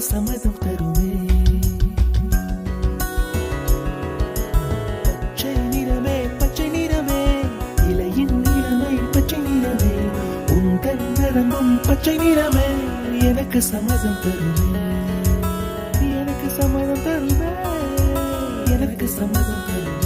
எனக்கு சம்மதம் தருமே. பச்சை நிறமே பச்சை நிறமே, இலையின் நிறமை பச்சை நிறமே, உந்தன் நிறமும் பச்சை நிறமே, எனக்கு சம்மதம் தருமே, எனக்கு சம்மதம் தருமே, எனக்கு சம்மதம் தருமே.